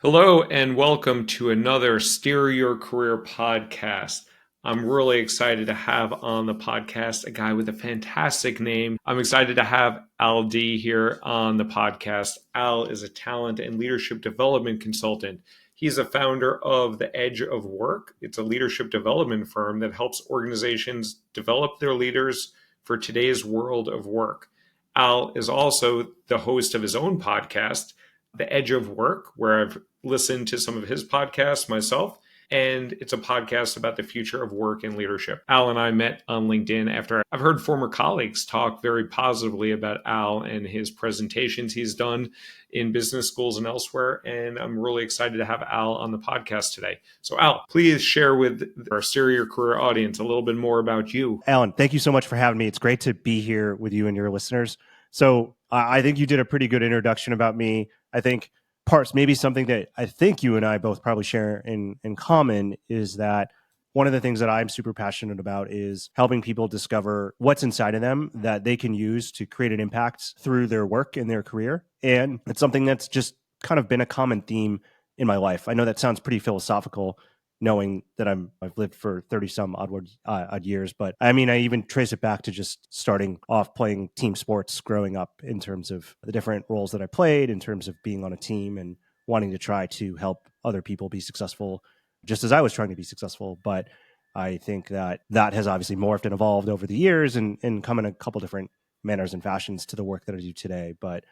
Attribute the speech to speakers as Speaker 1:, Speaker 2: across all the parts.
Speaker 1: Hello and welcome to another Steer Your Career podcast. I'm really excited to have on the podcast a guy with a fantastic name. I'm excited to have Al D here on the podcast. Al is a talent and leadership development consultant. He's a founder of The Edge of Work. It's a leadership development firm that helps organizations develop their leaders for today's world of work. Al is also the host of his own podcast, The Edge of Work, where I've listened to some of his podcasts myself. And it's a podcast about the future of work and leadership. Al and I met on LinkedIn after I've heard former colleagues talk very positively about Al and his presentations he's done in business schools and elsewhere. And I'm really excited to have Al on the podcast today. So, Al, please share with our Steer Your Career audience a little bit more about you.
Speaker 2: Alan, thank you so much for having me. It's great to be here with you and your listeners. So I think you did a pretty good introduction about me. I think parts, maybe something that I think you and I both probably share in common is that one of the things that I'm super passionate about is helping people discover what's inside of them that they can use to create an impact through their work and their career. And it's something that's just kind of been a common theme in my life. I know that sounds pretty philosophical, knowing that I've lived for 30 some odd years. But I mean, I even trace it back to just starting off playing team sports growing up in terms of the different roles that I played, in terms of being on a team and wanting to try to help other people be successful, just as I was trying to be successful. But I think that has obviously morphed and evolved over the years and come in a couple different manners and fashions to the work that I do today. But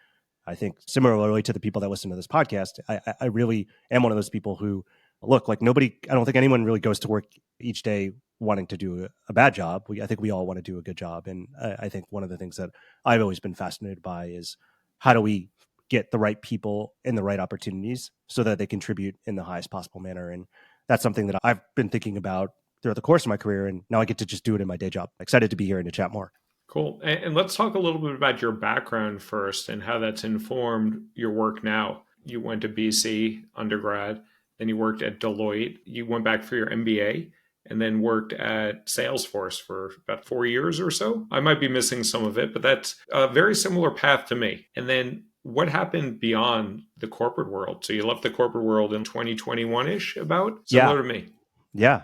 Speaker 2: I think similarly to the people that listen to this podcast, I really am one of those people who look, like nobody, I don't think anyone really goes to work each day wanting to do a bad job. I think we all want to do a good job. And I think one of the things that I've always been fascinated by is how do we get the right people in the right opportunities so that they contribute in the highest possible manner. And that's something that I've been thinking about throughout the course of my career. And now I get to just do it in my day job. Excited to be here and to chat more.
Speaker 1: Cool. And let's talk a little bit about your background first and how that's informed your work now. You went to BC undergrad, then you worked at Deloitte. You went back for your MBA and then worked at Salesforce for about 4 years or so. I might be missing some of it, but that's a very similar path to me. And then what happened beyond the corporate world? So you left the corporate world in 2021-ish, about similar to me.
Speaker 2: Yeah.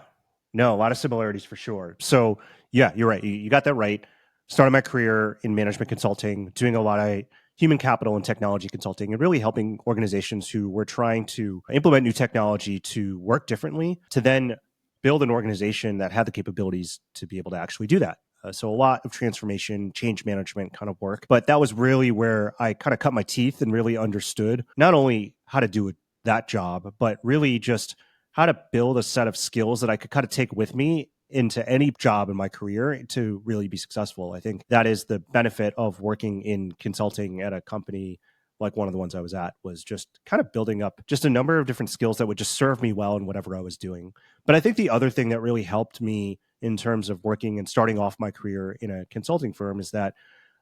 Speaker 2: No, a lot of similarities for sure. So yeah, you're right. You got that right. Started my career in management consulting, doing a lot of human capital and technology consulting, and really helping organizations who were trying to implement new technology to work differently, to then build an organization that had the capabilities to be able to actually do that. So a lot of transformation, change management kind of work. But that was really where I kind of cut my teeth and really understood not only how to do that job, but really just how to build a set of skills that I could kind of take with me into any job in my career to really be successful. I think that is the benefit of working in consulting at a company like one of the ones I was at, was just kind of building up just a number of different skills that would just serve me well in whatever I was doing. But I think the other thing that really helped me in terms of working and starting off my career in a consulting firm is that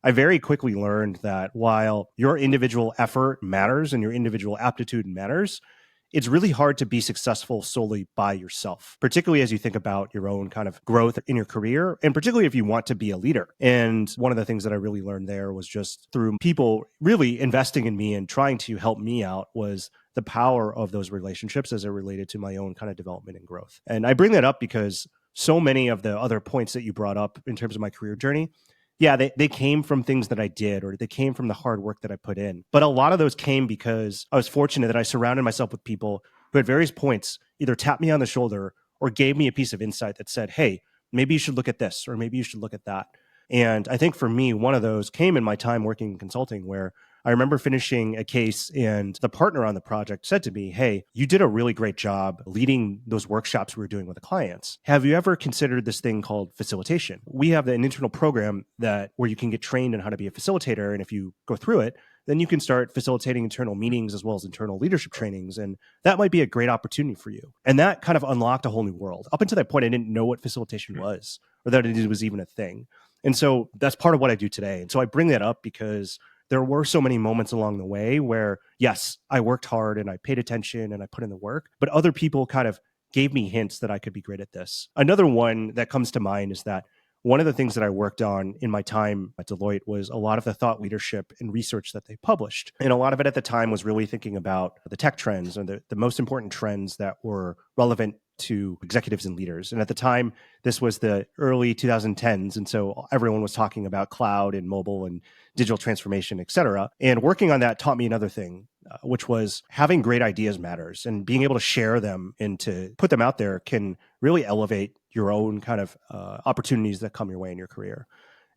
Speaker 2: I very quickly learned that while your individual effort matters and your individual aptitude matters, it's really hard to be successful solely by yourself, particularly as you think about your own kind of growth in your career, and particularly if you want to be a leader. And one of the things that I really learned there was just through people really investing in me and trying to help me out was the power of those relationships as it related to my own kind of development and growth. And I bring that up because so many of the other points that you brought up in terms of my career journey, yeah, they came from things that I did, or they came from the hard work that I put in. But a lot of those came because I was fortunate that I surrounded myself with people who at various points either tapped me on the shoulder or gave me a piece of insight that said, hey, maybe you should look at this, or maybe you should look at that. And I think for me, one of those came in my time working in consulting, where I remember finishing a case and the partner on the project said to me, hey, you did a really great job leading those workshops we were doing with the clients. Have you ever considered this thing called facilitation? We have an internal program where you can get trained on how to be a facilitator. And if you go through it, then you can start facilitating internal meetings as well as internal leadership trainings. And that might be a great opportunity for you. And that kind of unlocked a whole new world. Up until that point, I didn't know what facilitation was, or that it was even a thing. And so that's part of what I do today. And so I bring that up because there were so many moments along the way where, yes, I worked hard and I paid attention and I put in the work, but other people kind of gave me hints that I could be great at this. Another one that comes to mind is that one of the things that I worked on in my time at Deloitte was a lot of the thought leadership and research that they published. And a lot of it at the time was really thinking about the tech trends or the most important trends that were relevant to executives and leaders. And at the time, this was the early 2010s. And so everyone was talking about cloud and mobile and digital transformation, et cetera. And working on that taught me another thing, which was having great ideas matters, and being able to share them and to put them out there can really elevate your own kind of opportunities that come your way in your career.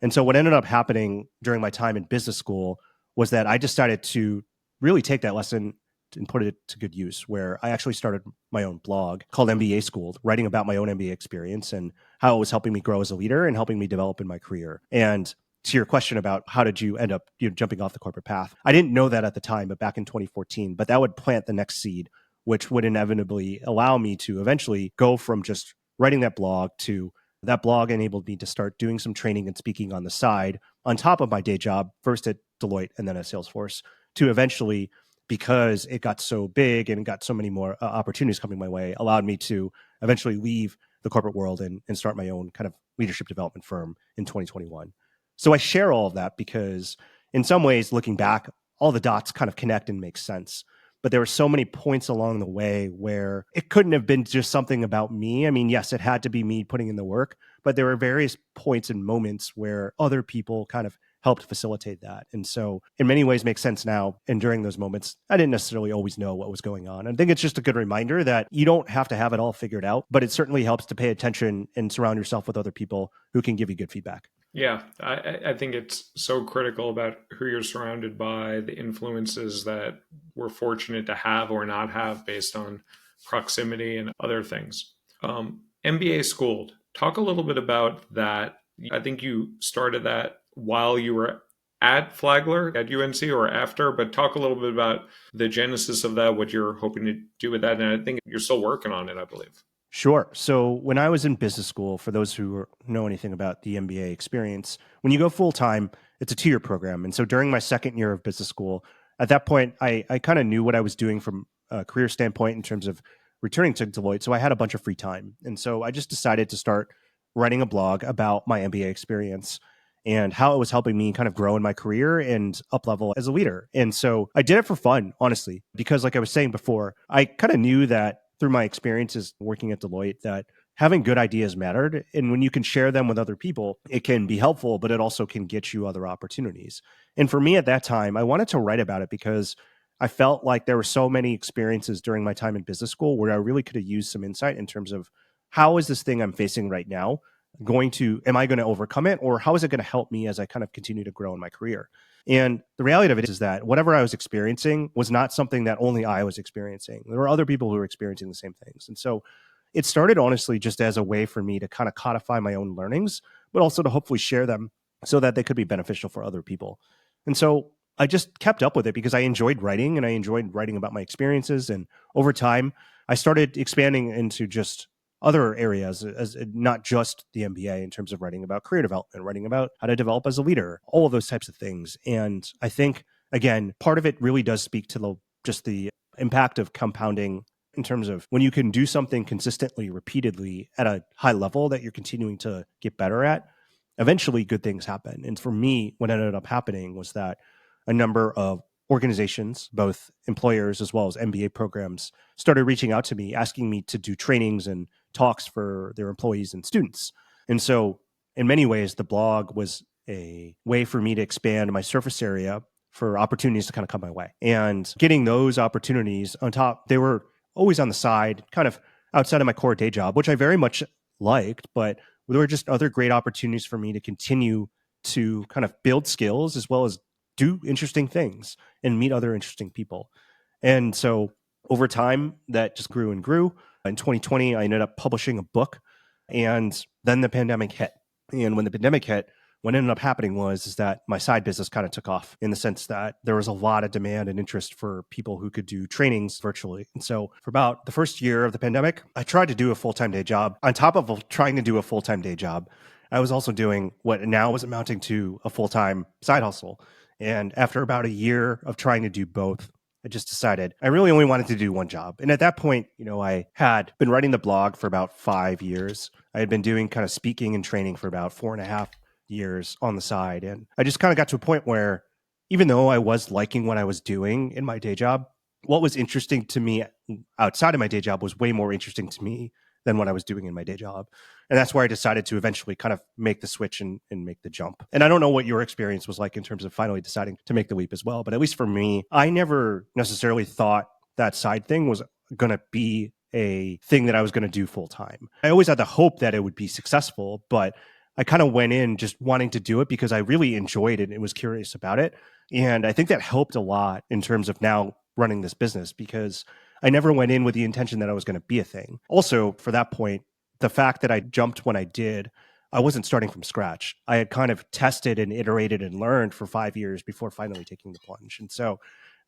Speaker 2: And so what ended up happening during my time in business school was that I decided to really take that lesson and put it to good use, where I actually started my own blog called MBA Schooled, writing about my own MBA experience and how it was helping me grow as a leader and helping me develop in my career. And to your question about how did you end up jumping off the corporate path, I didn't know that at the time, but back in 2014, but that would plant the next seed, which would inevitably allow me to eventually go from just writing that blog to that blog enabled me to start doing some training and speaking on the side on top of my day job, first at Deloitte and then at Salesforce, to eventually, because it got so big and got so many more opportunities coming my way, allowed me to eventually leave the corporate world and start my own kind of leadership development firm in 2021. So I share all of that because in some ways, looking back, all the dots kind of connect and make sense. But there were so many points along the way where it couldn't have been just something about me. I mean, yes, it had to be me putting in the work, but there were various points and moments where other people kind of helped facilitate that. And so in many ways makes sense now. And during those moments, I didn't necessarily always know what was going on. I think it's just a good reminder that you don't have to have it all figured out, but it certainly helps to pay attention and surround yourself with other people who can give you good feedback.
Speaker 1: Yeah, I think it's so critical about who you're surrounded by, the influences that we're fortunate to have or not have based on proximity and other things. MBA Schooled, talk a little bit about that. I think you started that while you were at Flagler at UNC or after, but talk a little bit about the genesis of that, what you're hoping to do with that. And I think you're still working on it, I believe.
Speaker 2: Sure. So when I was in business school, for those who know anything about the MBA experience, when you go full time, it's a 2-year program. And so during my second year of business school, at that point, I kind of knew what I was doing from a career standpoint in terms of returning to Deloitte. So I had a bunch of free time. And so I just decided to start writing a blog about my MBA experience and how it was helping me kind of grow in my career and up level as a leader. And so I did it for fun, honestly, because like I was saying before, I kind of knew that through my experiences working at Deloitte that having good ideas mattered. And when you can share them with other people, it can be helpful, but it also can get you other opportunities. And for me at that time, I wanted to write about it because I felt like there were so many experiences during my time in business school where I really could have used some insight in terms of how is this thing I'm facing right now am I going to overcome it? Or how is it going to help me as I kind of continue to grow in my career? And the reality of it is that whatever I was experiencing was not something that only I was experiencing. There were other people who were experiencing the same things. And so it started honestly just as a way for me to kind of codify my own learnings, but also to hopefully share them so that they could be beneficial for other people. And so I just kept up with it because I enjoyed writing and I enjoyed writing about my experiences. And over time, I started expanding into just other areas as not just the MBA in terms of writing about career development, writing about how to develop as a leader, all of those types of things. And I think, again, part of it really does speak to just the impact of compounding in terms of when you can do something consistently, repeatedly at a high level that you're continuing to get better at, eventually good things happen. And for me, what ended up happening was that a number of organizations, both employers as well as MBA programs, started reaching out to me, asking me to do trainings and talks for their employees and students. And so, in many ways, the blog was a way for me to expand my surface area for opportunities to kind of come my way. And getting those opportunities on top, they were always on the side, kind of outside of my core day job, which I very much liked, but there were just other great opportunities for me to continue to kind of build skills as well as do interesting things and meet other interesting people. And so over time, that just grew and grew. In 2020, I ended up publishing a book, and then the pandemic hit. And when the pandemic hit, what ended up happening is that my side business kind of took off in the sense that there was a lot of demand and interest for people who could do trainings virtually. And so for about the first year of the pandemic, I tried to do a full-time day job. On top of trying to do a full-time day job, I was also doing what now was amounting to a full-time side hustle. And after about a year of trying to do both, I just decided I really only wanted to do one job. And at that point, I had been writing the blog for about 5 years. I had been doing kind of speaking and training for about 4.5 years on the side. And I just kind of got to a point where even though I was liking what I was doing in my day job, what was interesting to me outside of my day job was way more interesting to me than what I was doing in my day job. And that's where I decided to eventually kind of make the switch and make the jump. And I don't know what your experience was like in terms of finally deciding to make the leap as well. But at least for me, I never necessarily thought that side thing was going to be a thing that I was going to do full time. I always had the hope that it would be successful, but I kind of went in just wanting to do it because I really enjoyed it and was curious about it. And I think that helped a lot in terms of now running this business because I never went in with the intention that I was going to be a thing. Also, for that point, the fact that I jumped when I did, I wasn't starting from scratch. I had kind of tested and iterated and learned for 5 years before finally taking the plunge. And so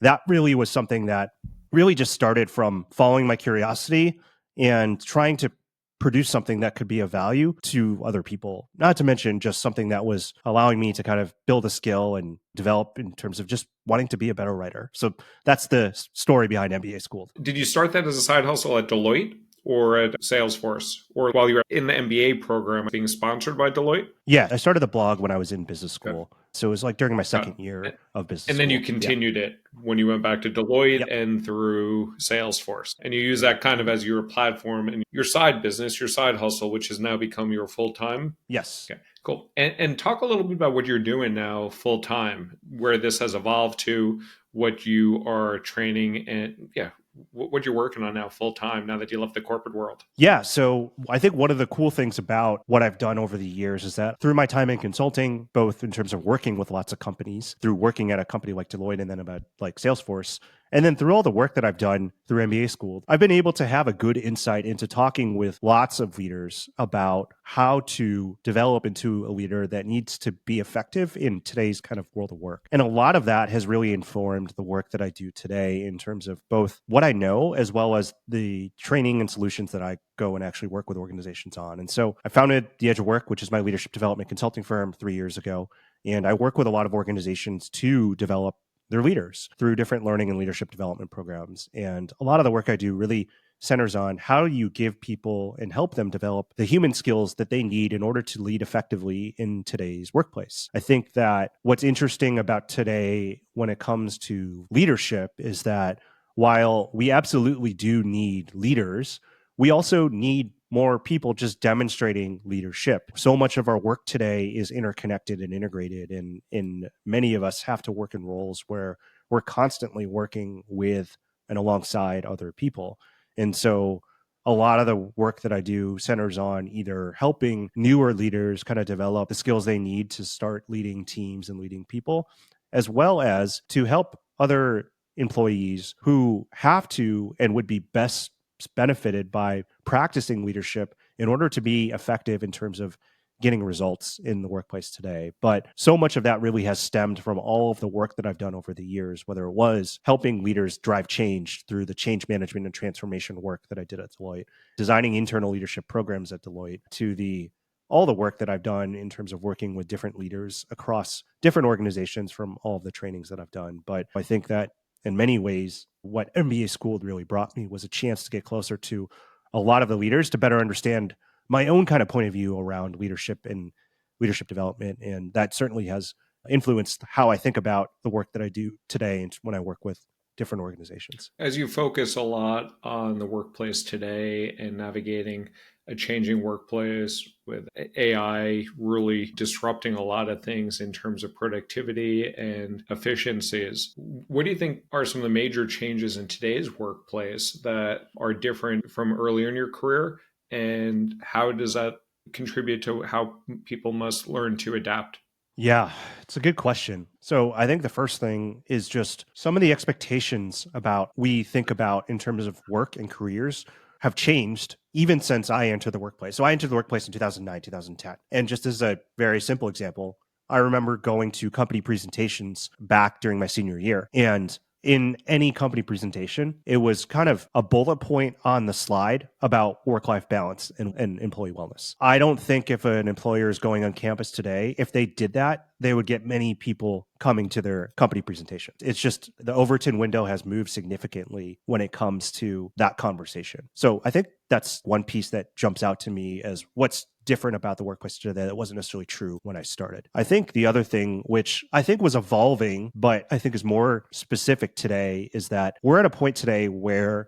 Speaker 2: that really was something that really just started from following my curiosity and trying to produce something that could be of value to other people, not to mention just something that was allowing me to kind of build a skill and develop in terms of just wanting to be a better writer. So that's the story behind MBA School.
Speaker 1: Did you start that as a side hustle at Deloitte or at Salesforce, or while you were in the MBA program being sponsored by Deloitte?
Speaker 2: Yeah, I started the blog when I was in business
Speaker 1: Good.
Speaker 2: school. So it was like during my
Speaker 1: Got
Speaker 2: second year
Speaker 1: it.
Speaker 2: of business
Speaker 1: And then you
Speaker 2: school. Yeah.
Speaker 1: continued it when you went back to Deloitte
Speaker 2: Yep.
Speaker 1: and through Salesforce. And you use that kind of as your platform and your side business, your side hustle, which has now become your full time.
Speaker 2: Yes.
Speaker 1: Okay, cool. And talk a little bit about what you're doing now full time, where this has evolved to, what you are training, and yeah, what you're working on now full time now that you left the corporate world.
Speaker 2: Yeah. So I think one of the cool things about what I've done over the years is that through my time in consulting, both in terms of working with lots of companies, through working at a company like Deloitte and then about like Salesforce, and then through all the work that I've done through MBA school, I've been able to have a good insight into talking with lots of leaders about how to develop into a leader that needs to be effective in today's kind of world of work. And a lot of that has really informed the work that I do today in terms of both what I know as well as the training and solutions that I go and actually work with organizations on. And so I founded The Edge of Work, which is my leadership development consulting firm 3 years ago. And I work with a lot of organizations to develop their leaders through different learning and leadership development programs. And a lot of the work I do really centers on how you give people and help them develop the human skills that they need in order to lead effectively in today's workplace. I think that what's interesting about today when it comes to leadership is that while we absolutely do need leaders, we also need more people just demonstrating leadership. So much of our work today is interconnected and integrated, and many of us have to work in roles where we're constantly working with and alongside other people. And so a lot of the work that I do centers on either helping newer leaders kind of develop the skills they need to start leading teams and leading people, as well as to help other employees who have to and would be best benefited by practicing leadership in order to be effective in terms of getting results in the workplace today. But so much of that really has stemmed from all of the work that I've done over the years, whether it was helping leaders drive change through the change management and transformation work that I did at Deloitte, designing internal leadership programs at Deloitte, to all the work that I've done in terms of working with different leaders across different organizations from all of the trainings that I've done. But I think that in many ways, what MBA School really brought me was a chance to get closer to a lot of the leaders to better understand my own kind of point of view around leadership and leadership development. And that certainly has influenced how I think about the work that I do today and when I work with different organizations.
Speaker 1: As you focus a lot on the workplace today and navigating a changing workplace with AI really disrupting a lot of things in terms of productivity and efficiencies, what do you think are some of the major changes in today's workplace that are different from earlier in your career? And how does that contribute to how people must learn to adapt?
Speaker 2: Yeah, it's a good question. So I think the first thing is just some of the expectations about we think about in terms of work and careers have changed even since I entered the workplace. So I entered the workplace in 2009, 2010. And just as a very simple example, I remember going to company presentations back during my senior year. And in any company presentation, it was kind of a bullet point on the slide about work-life balance and employee wellness. I don't think if an employer is going on campus today, if they did that, they would get many people coming to their company presentation. It's just the Overton window has moved significantly when it comes to that conversation. So I think that's one piece that jumps out to me as what's different about the workplace today that wasn't necessarily true when I started. I think the other thing, which I think was evolving, but I think is more specific today, is that we're at a point today where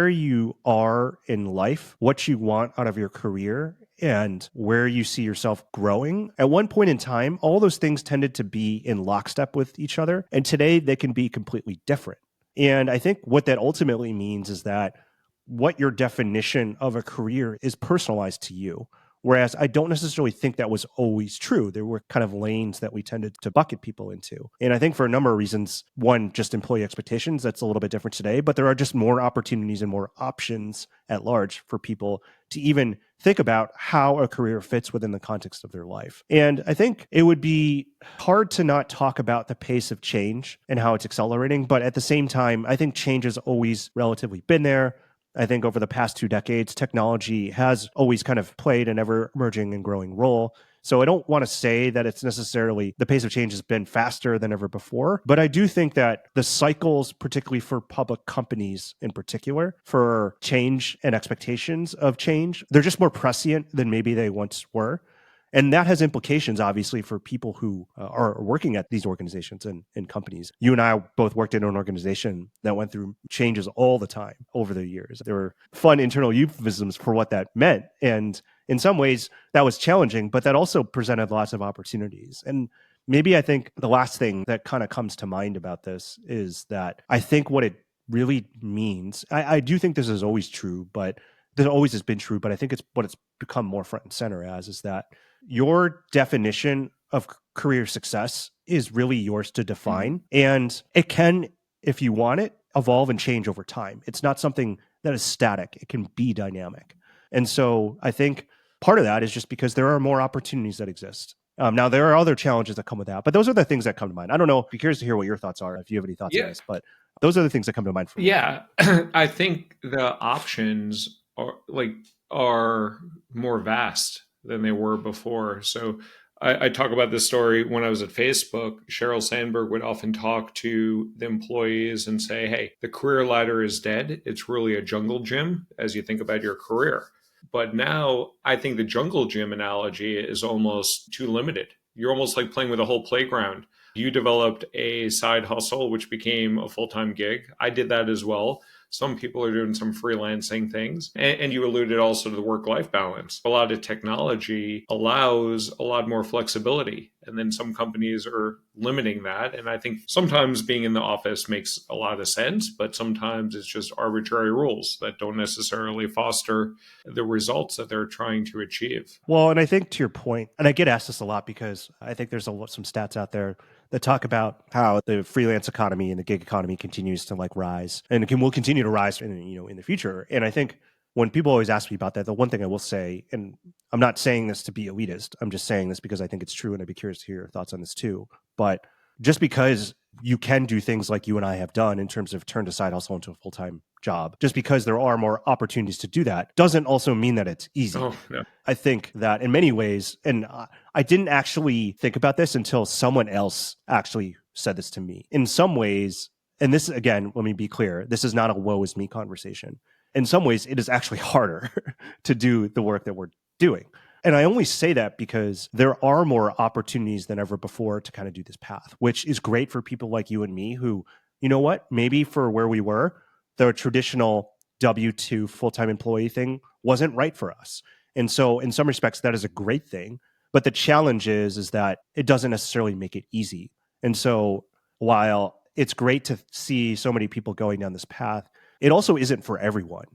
Speaker 2: you are in life, what you want out of your career, and where you see yourself growing. At one point in time, all those things tended to be in lockstep with each other. And today they can be completely different. And I think what that ultimately means is that what your definition of a career is personalized to you. Whereas I don't necessarily think that was always true. There were kind of lanes that we tended to bucket people into. And I think for a number of reasons, one, just employee expectations, that's a little bit different today, but there are just more opportunities and more options at large for people to even think about how a career fits within the context of their life. And I think it would be hard to not talk about the pace of change and how it's accelerating. But at the same time, I think change has always relatively been there. I think over the past 2 decades, technology has always kind of played an ever emerging and growing role. So I don't want to say that it's necessarily the pace of change has been faster than ever before, but I do think that the cycles, particularly for public companies in particular, for change and expectations of change, they're just more prescient than maybe they once were. And that has implications, obviously, for people who are working at these organizations and companies. You and I both worked in an organization that went through changes all the time over the years. There were fun internal euphemisms for what that meant. And in some ways, that was challenging, but that also presented lots of opportunities. And maybe I think the last thing that kind of comes to mind about this is that I think what it really means, I do think this is always true, but this always has been true, but I think it's what it's become more front and center as is that your definition of career success is really yours to define. And it can, if you want it, evolve and change over time. It's not something that is static. It can be dynamic. And so I think part of that is just because there are more opportunities that exist. Now, there are other challenges that come with that, but those are the things that come to mind. I don't know. I'd be curious to hear what your thoughts are, if you have any thoughts on
Speaker 1: Yeah.
Speaker 2: this, but those are the things that come to mind for me.
Speaker 1: Yeah. I think the options are more vast than they were before. So I talk about this story when I was at Facebook. Sheryl Sandberg would often talk to the employees and say, hey, the career ladder is dead. It's really a jungle gym as you think about your career. But now I think the jungle gym analogy is almost too limited. You're almost like playing with a whole playground. You developed a side hustle, which became a full time gig. I did that as well. Some people are doing some freelancing things. And you alluded also to the work life balance. A lot of technology allows a lot more flexibility. And then some companies are limiting that. And I think sometimes being in the office makes a lot of sense, but sometimes it's just arbitrary rules that don't necessarily foster the results that they're trying to achieve.
Speaker 2: Well, and I think to your point, and I get asked this a lot because I think there's some stats out there that talk about how the freelance economy and the gig economy continues to like rise and will continue to rise in the future. And I think when people always ask me about that, the one thing I will say, and I'm not saying this to be elitist, I'm just saying this because I think it's true, and I'd be curious to hear your thoughts on this too. But just because you can do things like you and I have done in terms of turn a side hustle into a full-time job, just because there are more opportunities to do that doesn't also mean that it's easy.
Speaker 1: Oh, no.
Speaker 2: I think that in many ways, and I didn't actually think about this until someone else actually said this to me. In some ways, and this, again, let me be clear, this is not a woe is me conversation. In some ways, it is actually harder to do the work that we're doing. And I only say that because there are more opportunities than ever before to kind of do this path, which is great for people like you and me who, you know what, maybe for where we were, the traditional W-2 full-time employee thing wasn't right for us. And so in some respects, that is a great thing. But the challenge is that it doesn't necessarily make it easy. And so while it's great to see so many people going down this path, it also isn't for everyone.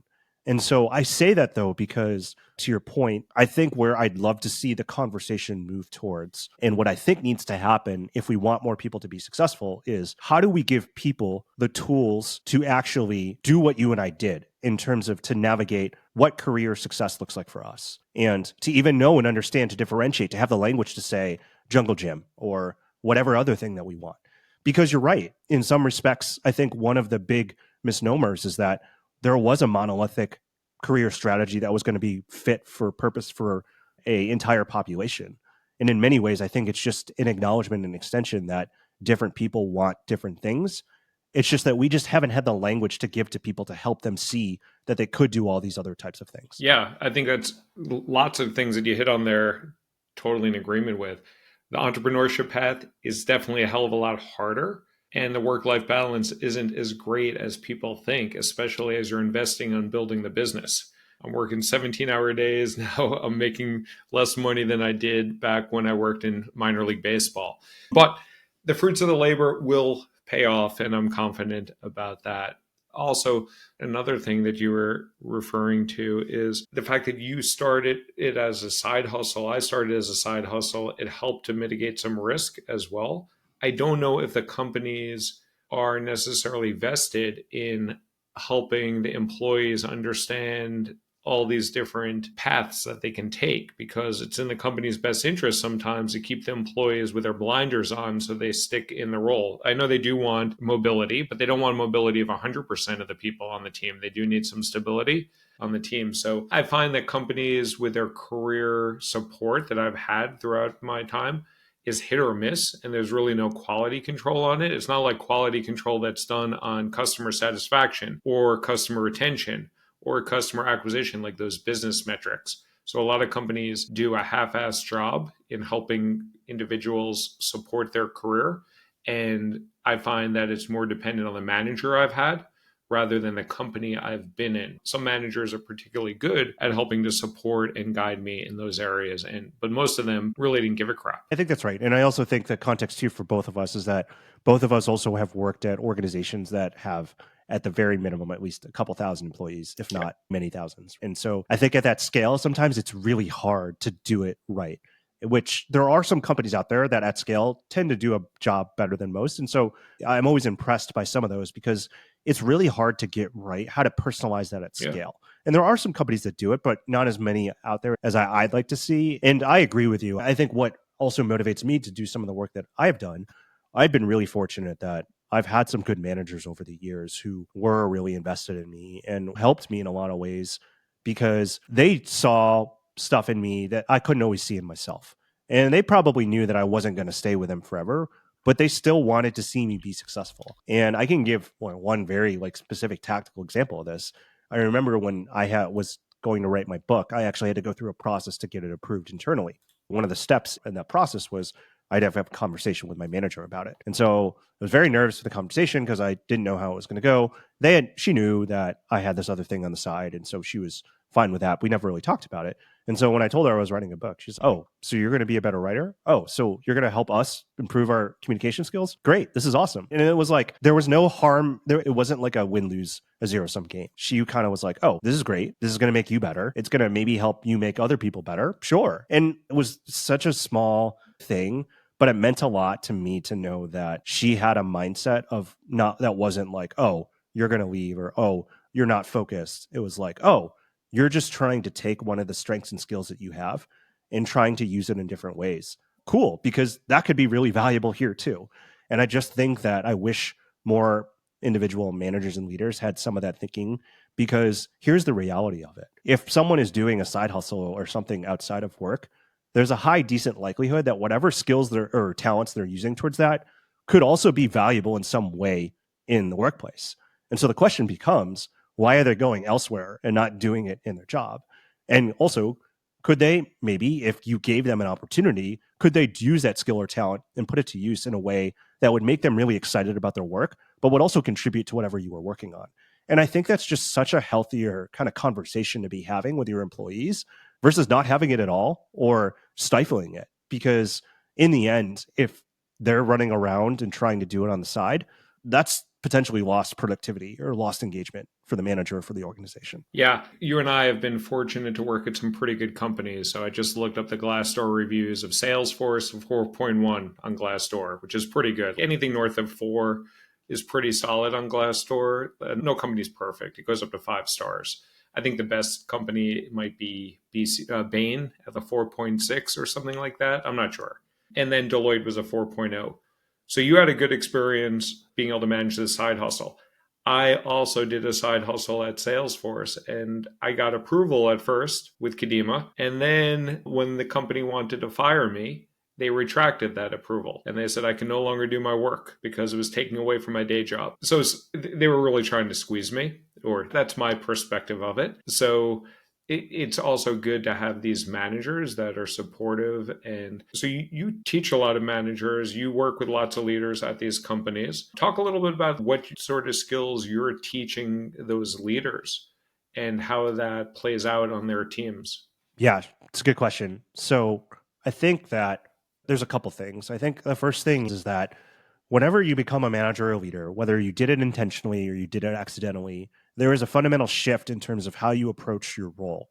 Speaker 2: And so I say that, though, because to your point, I think where I'd love to see the conversation move towards, and what I think needs to happen if we want more people to be successful, is how do we give people the tools to actually do what you and I did in terms of to navigate what career success looks like for us, and to even know and understand, to differentiate, to have the language to say jungle gym or whatever other thing that we want. Because you're right. In some respects, I think one of the big misnomers is that there was a monolithic career strategy that was going to be fit for purpose for a entire population. And in many ways, I think it's just an acknowledgement and extension that different people want different things. It's just that we just haven't had the language to give to people to help them see that they could do all these other types of things.
Speaker 1: Yeah, I think that's lots of things that you hit on there, totally in agreement with. The entrepreneurship path is definitely a hell of a lot harder, and the work life balance isn't as great as people think, especially as you're investing on building the business. I'm working 17-hour days now. I'm making less money than I did back when I worked in minor league baseball. But the fruits of the labor will pay off, and I'm confident about that. Also, another thing that you were referring to is the fact that you started it as a side hustle. I started as a side hustle. It helped to mitigate some risk as well. I don't know if the companies are necessarily vested in helping the employees understand all these different paths that they can take, because it's in the company's best interest sometimes to keep the employees with their blinders on so they stick in the role. I know they do want mobility, but they don't want mobility of 100% of the people on the team. They do need some stability on the team. So I find that companies with their career support that I've had throughout my time is hit or miss, and there's really no quality control on it. It's not like quality control that's done on customer satisfaction or customer retention or customer acquisition, like those business metrics. So a lot of companies do a half-assed job in helping individuals support their career. And I find that it's more dependent on the manager I've had rather than the company I've been in. Some managers are particularly good at helping to support and guide me in those areas, but most of them really didn't give a crap.
Speaker 2: I think that's right. And I also think the context too for both of us is that both of us also have worked at organizations that have at the very minimum at least a couple thousand employees, if not many thousands. And so I think at that scale, sometimes it's really hard to do it right, which there are some companies out there that at scale tend to do a job better than most. And so I'm always impressed by some of those because it's really hard to get right how to personalize that at scale. And there are some companies that do it, but not as many out there as I'd like to see. And I agree with you. I think what also motivates me to do some of the work that I've done, I've been really fortunate that I've had some good managers over the years who were really invested in me and helped me in a lot of ways because they saw stuff in me that I couldn't always see in myself. And they probably knew that I wasn't going to stay with them forever, but they still wanted to see me be successful. And I can give one very specific tactical example of this. I remember when was going to write my book, I actually had to go through a process to get it approved internally. One of the steps in that process was I'd have to have a conversation with my manager about it. And so I was very nervous for the conversation because I didn't know how it was going to go. She knew that I had this other thing on the side. And so she was fine with that. We never really talked about it. And so when I told her I was writing a book, she's, oh, so you're going to be a better writer? Oh, so you're going to help us improve our communication skills? Great. This is awesome. And it was like, there was no harm there. It wasn't like a win-lose, a zero-sum game. She kind of was like, oh, this is great. This is going to make you better. It's going to maybe help you make other people better. Sure. And it was such a small thing, but it meant a lot to me to know that she had a mindset of that wasn't like, oh, you're going to leave, or, oh, you're not focused. It was like, oh, you're just trying to take one of the strengths and skills that you have and trying to use it in different ways. Cool, because that could be really valuable here too. And I just think that I wish more individual managers and leaders had some of that thinking, because here's the reality of it. If someone is doing a side hustle or something outside of work, there's a high decent likelihood that whatever skills or talents they're using towards that could also be valuable in some way in the workplace. And so the question becomes, why are they going elsewhere and not doing it in their job? And also, could they maybe, if you gave them an opportunity, could they use that skill or talent and put it to use in a way that would make them really excited about their work, but would also contribute to whatever you were working on? And I think that's just such a healthier kind of conversation to be having with your employees versus not having it at all or stifling it. Because in the end, if they're running around and trying to do it on the side, that's potentially lost productivity or lost engagement for the manager or for the organization.
Speaker 1: Yeah, you and I have been fortunate to work at some pretty good companies. So I just looked up the Glassdoor reviews of Salesforce, 4.1 on Glassdoor, which is pretty good. Anything north of 4 is pretty solid on Glassdoor. No company's perfect. It goes up to 5 stars. I think the best company might be Bain at the 4.6 or something like that. I'm not sure. And then Deloitte was a 4.0. So you had a good experience being able to manage this side hustle. I also did a side hustle at Salesforce and I got approval at first with Kadima. And then when the company wanted to fire me, they retracted that approval and they said I can no longer do my work because it was taking away from my day job. So they were really trying to squeeze me, or that's my perspective of it. So it's also good to have these managers that are supportive. And so you teach a lot of managers, you work with lots of leaders at these companies. Talk a little bit about what sort of skills you're teaching those leaders and how that plays out on their teams.
Speaker 2: Yeah, it's a good question. So I think that there's a couple things. I think the first thing is that whenever you become a manager or leader, whether you did it intentionally or you did it accidentally, there is a fundamental shift in terms of how you approach your role.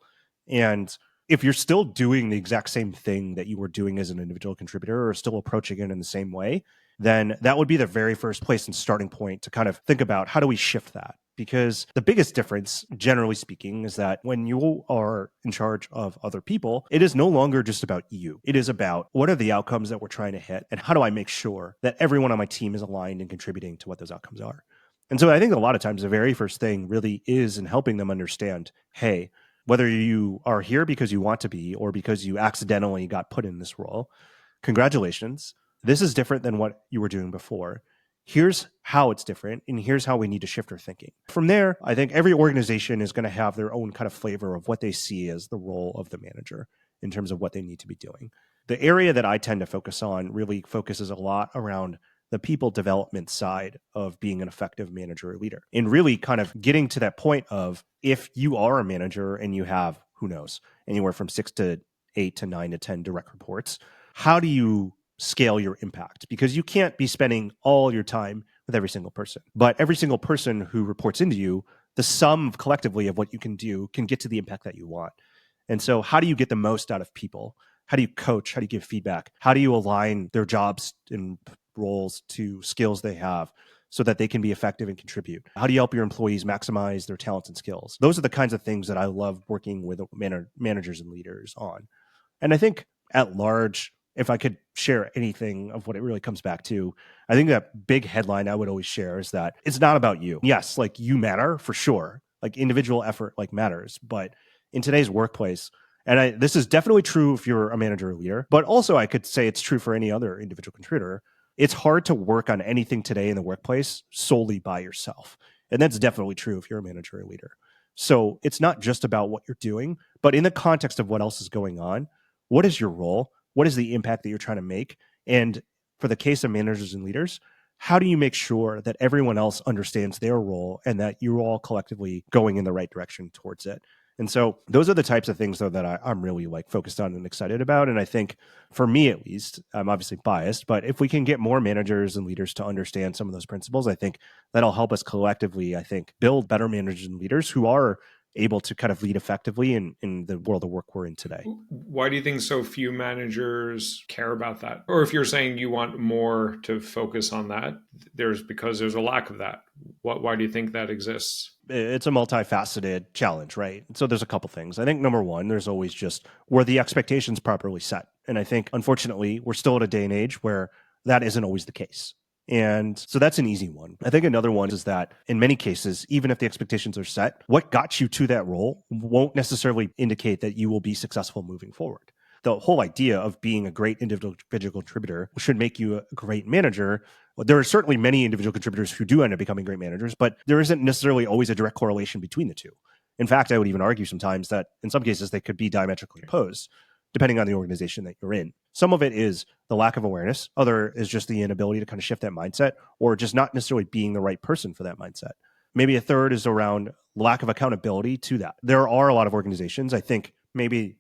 Speaker 2: And if you're still doing the exact same thing that you were doing as an individual contributor or still approaching it in the same way, then that would be the very first place and starting point to kind of think about how do we shift that? Because the biggest difference, generally speaking, is that when you are in charge of other people, it is no longer just about you. It is about what are the outcomes that we're trying to hit and how do I make sure that everyone on my team is aligned and contributing to what those outcomes are. And so I think a lot of times the very first thing really is in helping them understand, hey, whether you are here because you want to be or because you accidentally got put in this role, congratulations. This is different than what you were doing before. Here's how it's different, and here's how we need to shift our thinking. From there, I think every organization is going to have their own kind of flavor of what they see as the role of the manager in terms of what they need to be doing. The area that I tend to focus on really focuses a lot around the people development side of being an effective manager or leader, and really kind of getting to that point of if you are a manager and you have, who knows, anywhere from 6 to 8 to 9 to 10 direct reports, how do you scale your impact? Because you can't be spending all your time with every single person, but every single person who reports into you, the sum collectively of what you can do can get to the impact that you want. And so how do you get the most out of people? How do you coach? How do you give feedback? How do you align their jobs and roles to skills they have so that they can be effective and contribute? How do you help your employees maximize their talents and skills? Those are the kinds of things that I love working with managers and leaders on. And I think at large, if I could share anything of what it really comes back to, I think that big headline I would always share is that it's not about you. Yes, like you matter for sure. Like individual effort like matters, but in today's workplace, this is definitely true if you're a manager or leader, but also I could say it's true for any other individual contributor. It's hard to work on anything today in the workplace solely by yourself. And that's definitely true if you're a manager or leader. So it's not just about what you're doing, but in the context of what else is going on, what is your role? What is the impact that you're trying to make? And for the case of managers and leaders, how do you make sure that everyone else understands their role and that you're all collectively going in the right direction towards it? And so those are the types of things, though, that I'm really like focused on and excited about. And I think for me, at least, I'm obviously biased, but if we can get more managers and leaders to understand some of those principles, I think that'll help us collectively, I think, build better managers and leaders who are able to kind of lead effectively in the world of work we're in today.
Speaker 1: Why do you think so few managers care about that? Or if you're saying you want more to focus on that, because there's a lack of that. Why do you think that exists?
Speaker 2: It's a multifaceted challenge, right? So there's a couple things. I think number one, there's always just were the expectations properly set? And I think, unfortunately, we're still at a day and age where that isn't always the case. And so that's an easy one. I think another one is that in many cases, even if the expectations are set, what got you to that role won't necessarily indicate that you will be successful moving forward. The whole idea of being a great individual contributor should make you a great manager. Well, there are certainly many individual contributors who do end up becoming great managers, but there isn't necessarily always a direct correlation between the two. In fact, I would even argue sometimes that in some cases they could be diametrically opposed, depending on the organization that you're in. Some of it is the lack of awareness. Other is just the inability to kind of shift that mindset or just not necessarily being the right person for that mindset. Maybe a third is around lack of accountability to that. There are a lot of organizations, I think maybe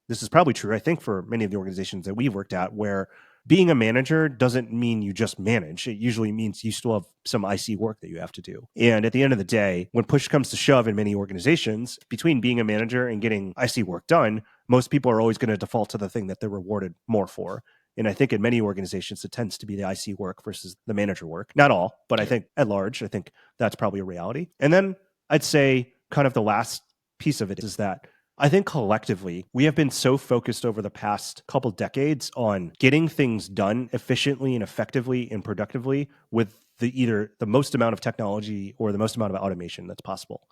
Speaker 2: this is probably true, I think, for many of the organizations that we've worked at, where being a manager doesn't mean you just manage. It usually means you still have some IC work that you have to do. And at the end of the day, when push comes to shove in many organizations, between being a manager and getting IC work done, most people are always going to default to the thing that they're rewarded more for. And I think in many organizations, it tends to be the IC work versus the manager work. Not all, but I think at large, I think that's probably a reality. And then I'd say kind of the last piece of it is that I think collectively, we have been so focused over the past couple decades on getting things done efficiently and effectively and productively with either the most amount of technology or the most amount of automation that's possible.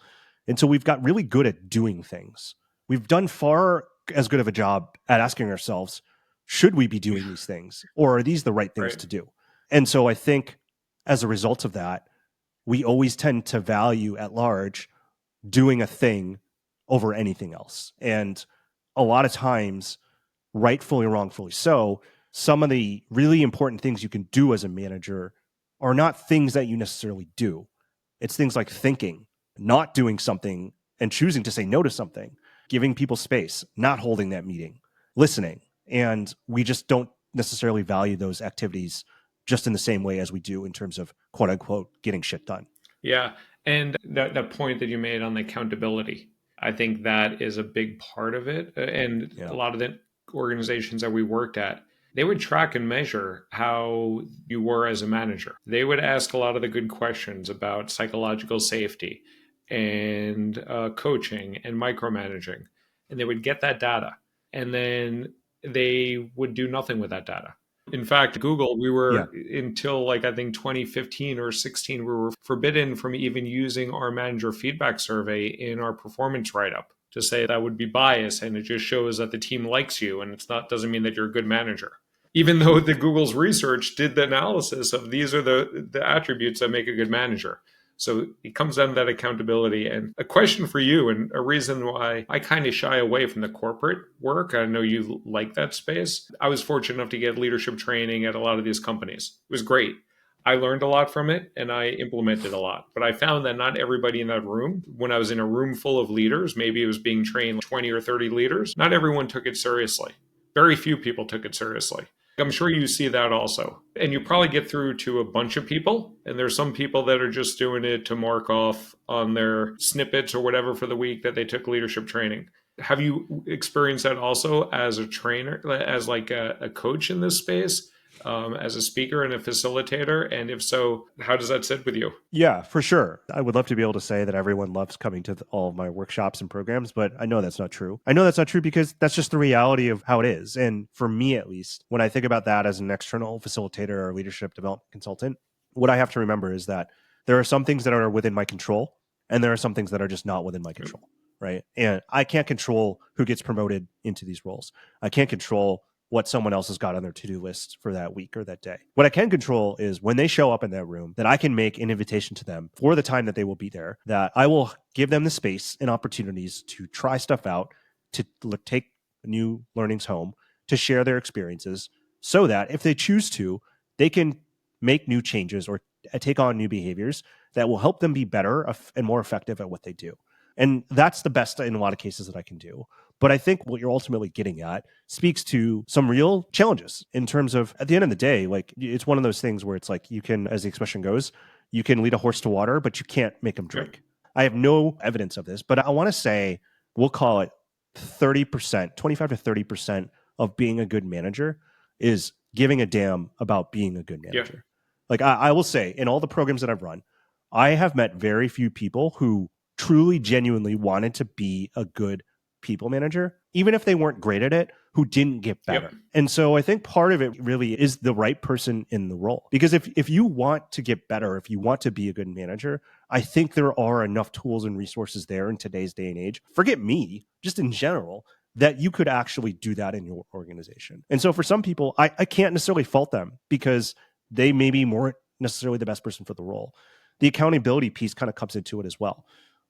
Speaker 2: And so we've got really good at doing things. We've done far as good of a job at asking ourselves, should we be doing these things? Or are these the right things
Speaker 1: Right.
Speaker 2: to do? And so I think as a result of that, we always tend to value at large doing a thing over anything else. And a lot of times, rightfully or wrongfully so, some of the really important things you can do as a manager are not things that you necessarily do. It's things like thinking, not doing something and choosing to say no to something, giving people space, not holding that meeting, listening. And we just don't necessarily value those activities just in the same way as we do in terms of quote unquote getting shit done.
Speaker 1: Yeah. And that point that you made on the accountability, I think that is a big part of it. And a
Speaker 2: Yeah.
Speaker 1: lot of the organizations that we worked at, they would track and measure how you were as a manager. They would ask a lot of the good questions about psychological safety and coaching and micromanaging. And they would get that data. And then they would do nothing with that data. In fact, Google, we
Speaker 2: Yeah.
Speaker 1: were until like I think 2015 or 16, we were forbidden from even using our manager feedback survey in our performance write up to say that would be biased and it just shows that the team likes you and it's not doesn't mean that you're a good manager. Even though the Google's research did the analysis of these are the attributes that make a good manager. So it comes down to that accountability. And a question for you, and a reason why I kind of shy away from the corporate work. I know you like that space. I was fortunate enough to get leadership training at a lot of these companies. It was great. I learned a lot from it and I implemented a lot. But I found that not everybody in that room, when I was in a room full of leaders, maybe it was being trained 20 or 30 leaders, not everyone took it seriously. Very few people took it seriously. I'm sure you see that also. And you probably get through to a bunch of people. And there's some people that are just doing it to mark off on their snippets or whatever for the week that they took leadership training. Have you experienced that also as a trainer, as like a coach in this space, as a speaker and a facilitator? And if so, how does that sit with you?
Speaker 2: Yeah, for sure. I would love to be able to say that everyone loves coming to all of my workshops and programs, but I know that's not true. I know that's not true because that's just the reality of how it is. And for me, at least, when I think about that as an external facilitator or leadership development consultant, what I have to remember is that there are some things that are within my control and there are some things that are just not within my
Speaker 1: Yep.
Speaker 2: control. Right. And I can't control who gets promoted into these roles. I can't control what someone else has got on their to-do list for that week or that day. What I can control is when they show up in that room, that I can make an invitation to them for the time that they will be there, that I will give them the space and opportunities to try stuff out, to take new learnings home, to share their experiences, so that if they choose to, they can make new changes or take on new behaviors that will help them be better and more effective at what they do. And that's the best in a lot of cases that I can do. But I think what you're ultimately getting at speaks to some real challenges in terms of at the end of the day, like it's one of those things where it's like you can, as the expression goes, you can lead a horse to water, but you can't make him
Speaker 1: Yep.
Speaker 2: drink. I have no evidence of this, but I want to say we'll call it 30%, 25 to 30% of being a good manager is giving a damn about being a good
Speaker 1: Yeah.
Speaker 2: manager. Like I will say, in all the programs that I've run, I have met very few people who truly, genuinely wanted to be a good people manager, even if they weren't great at it, who didn't get
Speaker 1: Yep.
Speaker 2: better. And so I think part of it really is the right person in the role. Because if you want to get better, if you want to be a good manager, I think there are enough tools and resources there in today's day and age. Forget me, just in general, that you could actually do that in your organization. And so for some people, I can't necessarily fault them because they maybe weren't necessarily the best person for the role. The accountability piece kind of comes into it as well.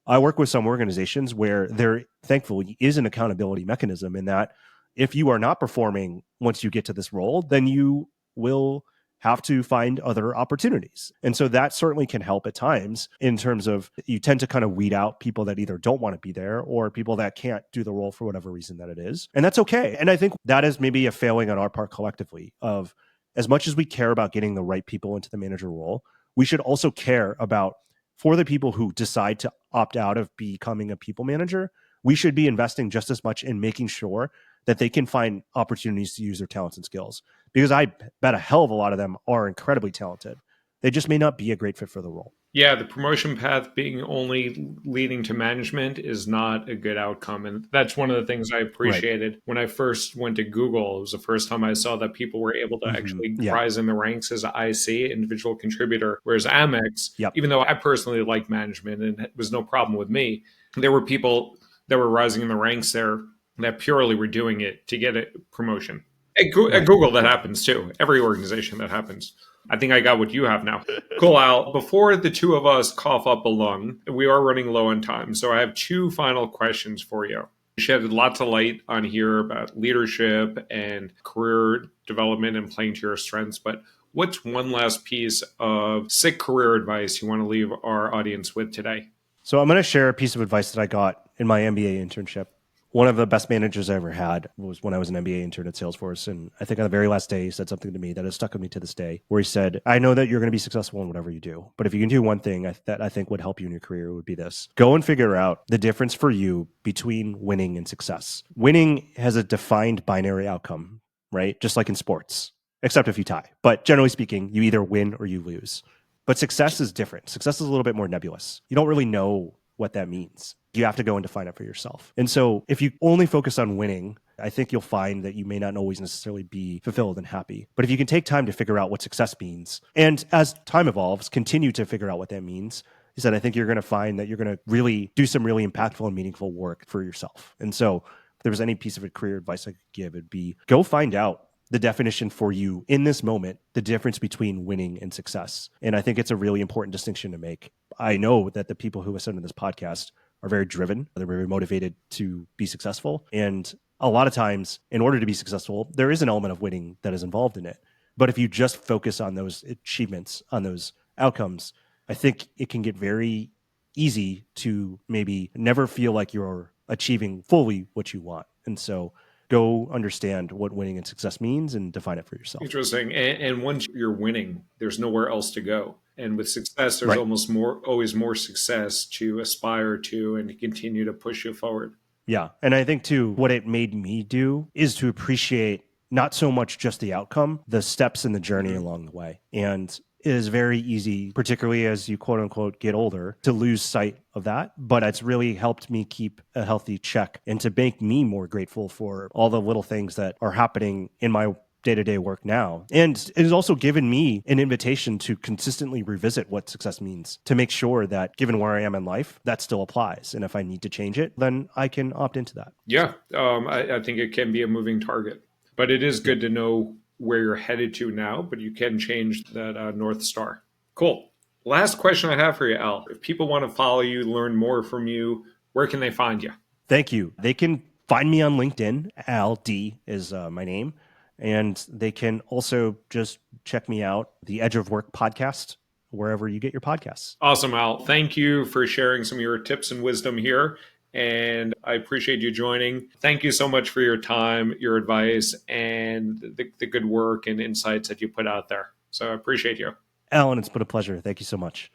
Speaker 2: I work with some organizations where there thankfully is an accountability mechanism in that if you are not performing once you get to this role, then you will have to find other opportunities. And so that certainly can help at times in terms of you tend to kind of weed out people that either don't want to be there or people that can't do the role for whatever reason that it is. And that's okay. And I think that is maybe a failing on our part collectively of as much as we care about getting the right people into the manager role, we should also care about for the people who decide to opt out of becoming a people manager, we should be investing just as much in making sure that they can find opportunities to use their talents and skills. Because I bet a hell of a lot of them are incredibly talented. They just may not be a great fit for the role.
Speaker 1: Yeah, the promotion path being only leading to management is not a good outcome. And that's one of the things I
Speaker 2: Right.
Speaker 1: appreciated when I first went to Google. It was the first time I saw that people were able to actually
Speaker 2: Yeah.
Speaker 1: rise in the ranks as an IC, individual contributor, whereas Amex,
Speaker 2: Yep.
Speaker 1: even though I personally like management and it was no problem with me, there were people that were rising in the ranks there that purely were doing it to get a promotion. At
Speaker 2: Right.
Speaker 1: Google, that happens too. Every organization that happens. I think I got what you have now. Cool, Al. Before the two of us cough up a lung, we are running low on time. So I have two final questions for you. You shed lots of light on here about leadership and career development and playing to your strengths. But what's one last piece of sick career advice you want to leave our audience with today?
Speaker 2: So I'm going to share a piece of advice that I got in my MBA internship. One of the best managers I ever had was when I was an MBA intern at Salesforce. And I think on the very last day, he said something to me that has stuck with me to this day, where he said, I know that you're going to be successful in whatever you do, but if you can do one thing that I think would help you in your career, it would be this. Go and figure out the difference for you between winning and success. Winning has a defined binary outcome, right? Just like in sports, except if you tie. But generally speaking, you either win or you lose. But success is different. Success is a little bit more nebulous. You don't really know what that means. You have to go and define it for yourself. And so if you only focus on winning, I think you'll find that you may not always necessarily be fulfilled and happy. But if you can take time to figure out what success means, and as time evolves, continue to figure out what that means, he said, I think you're going to find that you're going to really do some really impactful and meaningful work for yourself. And so if there was any piece of career advice I could give, it'd be go find out the definition for you in this moment, the difference between winning and success. And I think it's a really important distinction to make. I know that the people who listen to this podcast are very driven. They're very motivated to be successful. And a lot of times, in order to be successful, there is an element of winning that is involved in it. But if you just focus on those achievements, on those outcomes, I think it can get very easy to maybe never feel like you're achieving fully what you want. And so go understand what winning and success means and define it for yourself.
Speaker 1: Interesting. And once you're winning, there's nowhere else to go. And with success, there's
Speaker 2: Right.
Speaker 1: always more success to aspire to and to continue to push you forward.
Speaker 2: Yeah. And I think too, what it made me do is to appreciate not so much just the outcome, the steps in the journey along the way. And it is very easy, particularly as you quote unquote get older, to lose sight of that. But it's really helped me keep a healthy check and to make me more grateful for all the little things that are happening in my day-to-day work now. And it has also given me an invitation to consistently revisit what success means, to make sure that given where I am in life, that still applies. And if I need to change it, then I can opt into that.
Speaker 1: Yeah, I think it can be a moving target, but it is good to know where you're headed to now, but you can change that North Star. Cool. Last question I have for you, Al. If people want to follow you, learn more from you, where can they find you?
Speaker 2: Thank you. They can find me on LinkedIn. Al D is my name. And they can also just check me out, the Edge of Work podcast, wherever you get your podcasts.
Speaker 1: Awesome, Al. Thank you for sharing some of your tips and wisdom here. And I appreciate you joining. Thank you so much for your time, your advice, and the good work and insights that you put out there. So I appreciate you.
Speaker 2: Alan, it's been a pleasure. Thank you so much.